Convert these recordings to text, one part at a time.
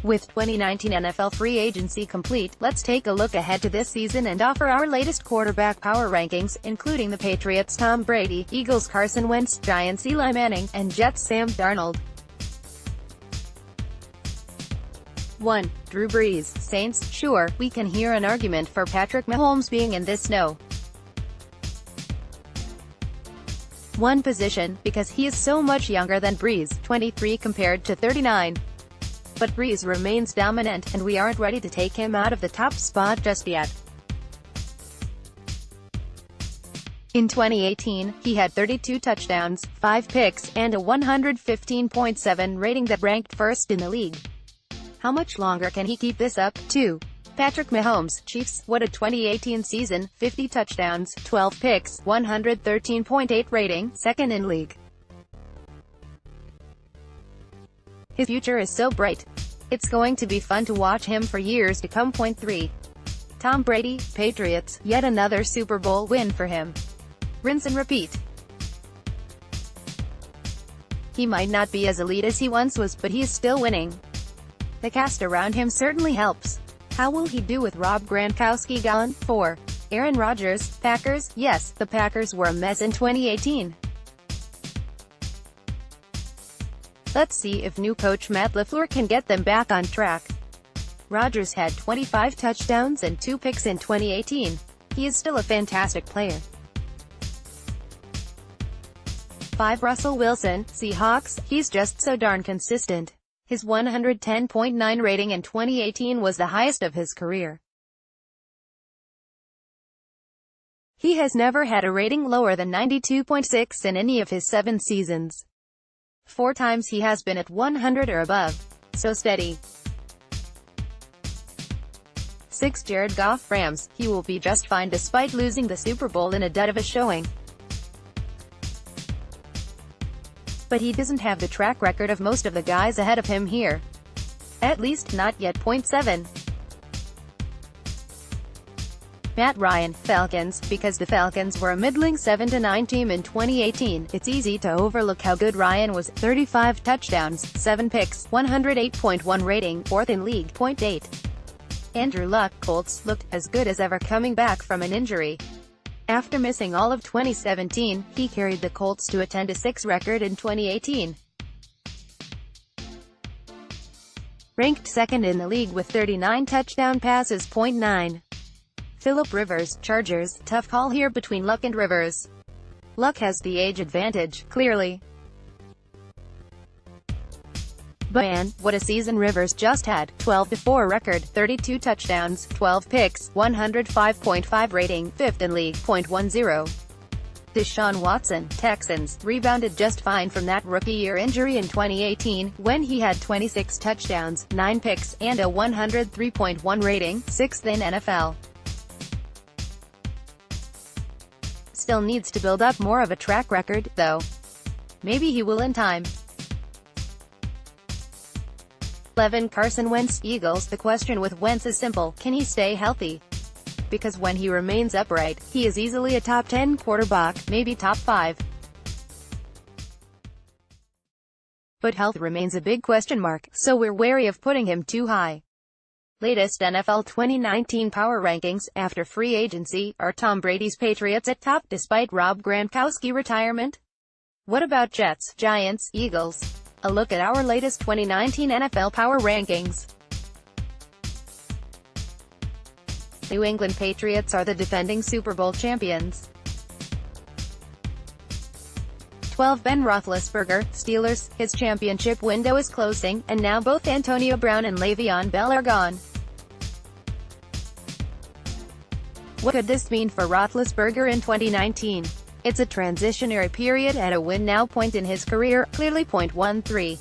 With 2019 NFL free agency complete, let's take a look ahead to this season and offer our latest quarterback power rankings, including the Patriots Tom Brady, Eagles Carson Wentz, Giants Eli Manning, and Jets Sam Darnold. 1. Drew Brees, Saints. Sure, we can hear an argument for Patrick Mahomes being in this no. 1 position, because he is so much younger than Brees, 23 compared to 39. But Brees remains dominant, and we aren't ready to take him out of the top spot just yet. In 2018, he had 32 touchdowns, 5 picks, and a 115.7 rating that ranked first in the league. How much longer can he keep this up? 2. Patrick Mahomes, Chiefs. What a 2018 season, 50 touchdowns, 12 picks, 113.8 rating, second in league. His future is so bright. It's going to be fun to watch him for years to come. 3. Tom Brady, Patriots. Yet another Super Bowl win for him. Rinse and repeat. He might not be as elite as he once was, but he is still winning. The cast around him certainly helps. How will he do with Rob Gronkowski gone? 4. Aaron Rodgers, Packers. Yes, the Packers were a mess in 2018. Let's see if new coach Matt LaFleur can get them back on track. Rodgers had 25 touchdowns and 2 picks in 2018. He is still a fantastic player. 5. Russell Wilson, Seahawks. He's just so darn consistent. His 110.9 rating in 2018 was the highest of his career. He has never had a rating lower than 92.6 in any of his 7 seasons. 4 times he has been at 100 or above. So steady. 6. Jared Goff, Rams. He will be just fine despite losing the Super Bowl in a dud of a showing. But he doesn't have the track record of most of the guys ahead of him here. At least not yet. 7. Matt Ryan, Falcons. Because the Falcons were a middling 7-9 team in 2018, it's easy to overlook how good Ryan was. 35 touchdowns, 7 picks, 108.1 rating, 4th in league. 8. Andrew Luck, Colts. Looked as good as ever coming back from an injury. After missing all of 2017, he carried the Colts to a 10-6 record in 2018. Ranked second in the league with 39 touchdown passes. 9. Phillip Rivers, Chargers. Tough call here between Luck and Rivers. Luck has the age advantage, clearly. But man, what a season Rivers just had. 12-4 record, 32 touchdowns, 12 picks, 105.5 rating, 5th in league. 10. Deshaun Watson, Texans. Rebounded just fine from that rookie-year injury in 2018, when he had 26 touchdowns, 9 picks, and a 103.1 rating, 6th in NFL. Still needs to build up more of a track record, though. Maybe he will in time. 11. Carson Wentz, Eagles. The question with Wentz is simple: can he stay healthy? Because when he remains upright, he is easily a top 10 quarterback, maybe top 5. But health remains a big question mark, so we're wary of putting him too high. Latest NFL 2019 power rankings, after free agency, are Tom Brady's Patriots at top, despite Rob Gronkowski retirement? What about Jets, Giants, Eagles? A look at our latest 2019 NFL power rankings. New England Patriots are the defending Super Bowl champions. 12. Ben Roethlisberger, Steelers. His championship window is closing, and now both Antonio Brown and Le'Veon Bell are gone. What could this mean for Roethlisberger in 2019? It's a transitionary period at a win-now point in his career, clearly. 13.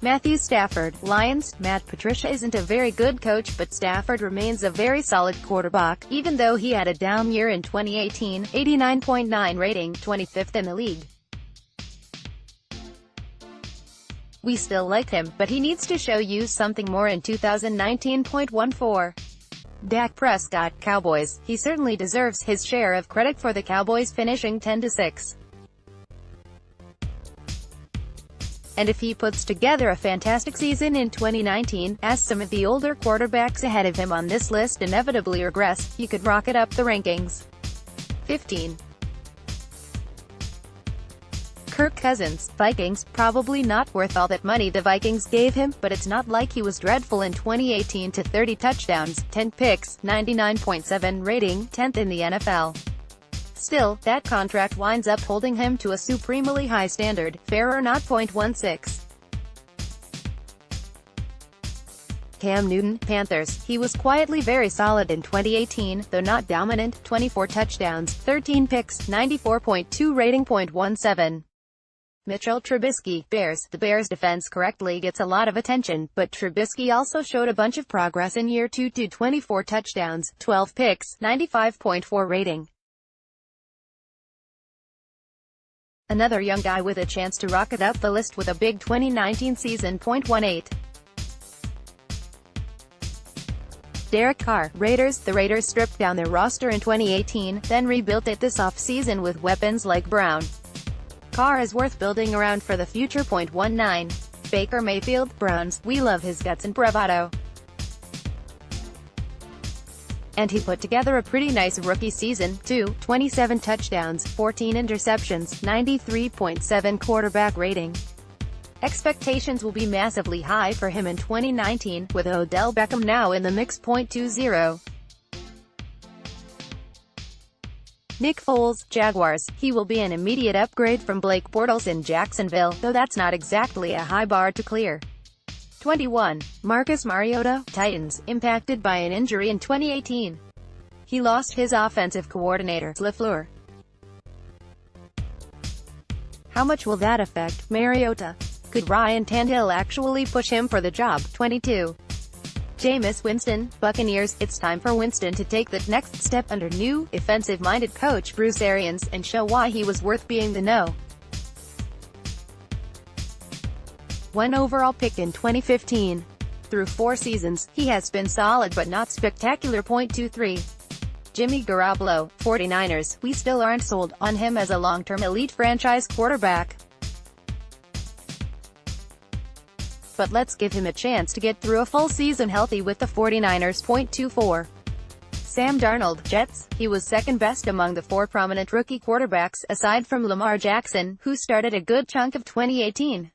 Matthew Stafford, Lions. Matt Patricia isn't a very good coach, but Stafford remains a very solid quarterback, even though he had a down year in 2018, 89.9 rating, 25th in the league. We still like him, but he needs to show you something more in 2019. 14. Dak Prescott, Cowboys. He certainly deserves his share of credit for the Cowboys finishing 10-6. And if he puts together a fantastic season in 2019, as some of the older quarterbacks ahead of him on this list inevitably regress, he could rocket up the rankings. 15. Kirk Cousins, Vikings. Probably not worth all that money the Vikings gave him, but it's not like he was dreadful in 2018 to 30 touchdowns, 10 picks, 99.7 rating, 10th in the NFL. Still, that contract winds up holding him to a supremely high standard, fair or not. 0.16. Cam Newton, Panthers. He was quietly very solid in 2018, though not dominant, 24 touchdowns, 13 picks, 94.2 rating. 0.17. Mitchell Trubisky, Bears. The Bears' defense correctly gets a lot of attention, but Trubisky also showed a bunch of progress in year 2 to 24 touchdowns, 12 picks, 95.4 rating. Another young guy with a chance to rocket up the list with a big 2019 season. 0.18. Derek Carr, Raiders. The Raiders stripped down their roster in 2018, then rebuilt it this offseason with weapons like Brown. Carr is worth building around for the future. 0.19. Baker Mayfield, Browns. We love his guts and bravado. And he put together a pretty nice rookie season, too. 27 touchdowns, 14 interceptions, 93.7 quarterback rating. Expectations will be massively high for him in 2019, with Odell Beckham now in the mix. 0.20. Nick Foles, Jaguars. He will be an immediate upgrade from Blake Bortles in Jacksonville, though that's not exactly a high bar to clear. 21. Marcus Mariota, Titans. Impacted by an injury in 2018. He lost his offensive coordinator, LaFleur. How much will that affect Mariota? Could Ryan Tannehill actually push him for the job? 22. Jameis Winston, Buccaneers. It's time for Winston to take the next step under new, offensive-minded coach Bruce Arians, and show why he was worth being the No. 1 overall pick in 2015. Through 4 seasons, he has been solid but not spectacular. 0.23. Jimmy Garoppolo, 49ers. We still aren't sold on him as a long-term elite franchise quarterback. But let's give him a chance to get through a full season healthy with the 49ers. 0.24. Sam Darnold, Jets. He was second best among the 4 prominent rookie quarterbacks, aside from Lamar Jackson, who started a good chunk of 2018.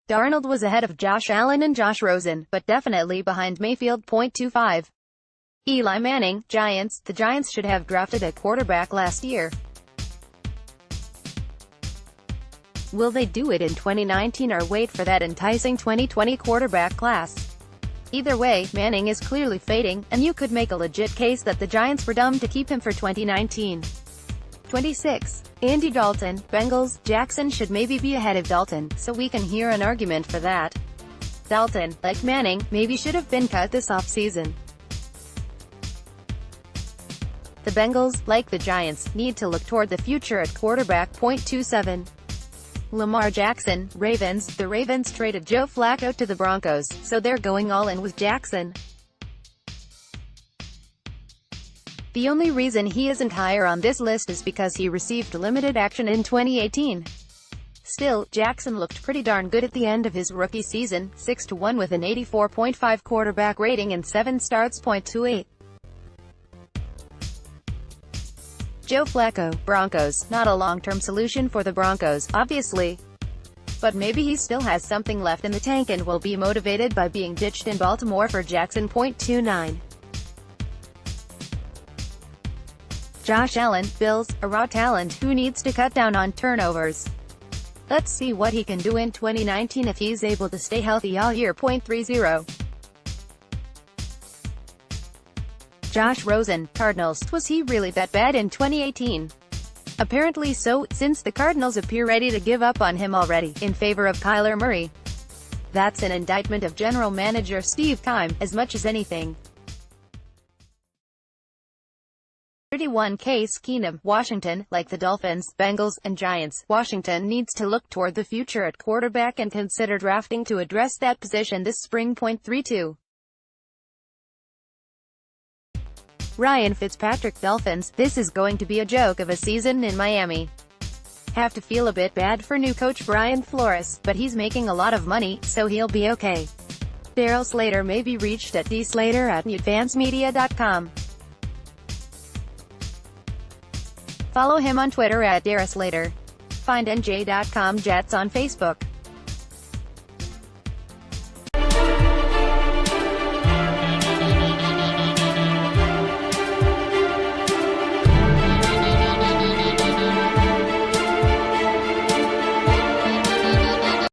Darnold was ahead of Josh Allen and Josh Rosen, but definitely behind Mayfield. 0.25. Eli Manning, Giants. The Giants should have drafted a quarterback last year. Will they do it in 2019 or wait for that enticing 2020 quarterback class? Either way, Manning is clearly fading, and you could make a legit case that the Giants were dumb to keep him for 2019. 26. Andy Dalton, Bengals. Jackson should maybe be ahead of Dalton, so we can hear an argument for that. Dalton, like Manning, maybe should have been cut this offseason. The Bengals, like the Giants, need to look toward the future at quarterback. 0.27. Lamar Jackson, Ravens. The Ravens traded Joe Flacco to the Broncos, so they're going all in with Jackson. The only reason he isn't higher on this list is because he received limited action in 2018. Still, Jackson looked pretty darn good at the end of his rookie season, 6-1 with an 84.5 quarterback rating and 7 starts. 0.28. Joe Flacco, Broncos. Not a long-term solution for the Broncos, obviously. But maybe he still has something left in the tank and will be motivated by being ditched in Baltimore for Jackson. 0.29. Josh Allen, Bills. A raw talent who needs to cut down on turnovers. Let's see what he can do in 2019 if he's able to stay healthy all year. 0.30. Josh Rosen, Cardinals. Was he really that bad in 2018? Apparently so, since the Cardinals appear ready to give up on him already, in favor of Kyler Murray. That's an indictment of general manager Steve Keim, as much as anything. 31. Case Keenum, Washington. Like the Dolphins, Bengals, and Giants, Washington needs to look toward the future at quarterback and consider drafting to address that position this spring. 0.32. Ryan Fitzpatrick, Dolphins. This is going to be a joke of a season in Miami. Have to feel a bit bad for new coach Brian Flores, but he's making a lot of money, so he'll be okay. Daryl Slater may be reached at dslater@advancemedia.com. Follow him on Twitter at @DarylSlater. Find NJ.com Jets on Facebook.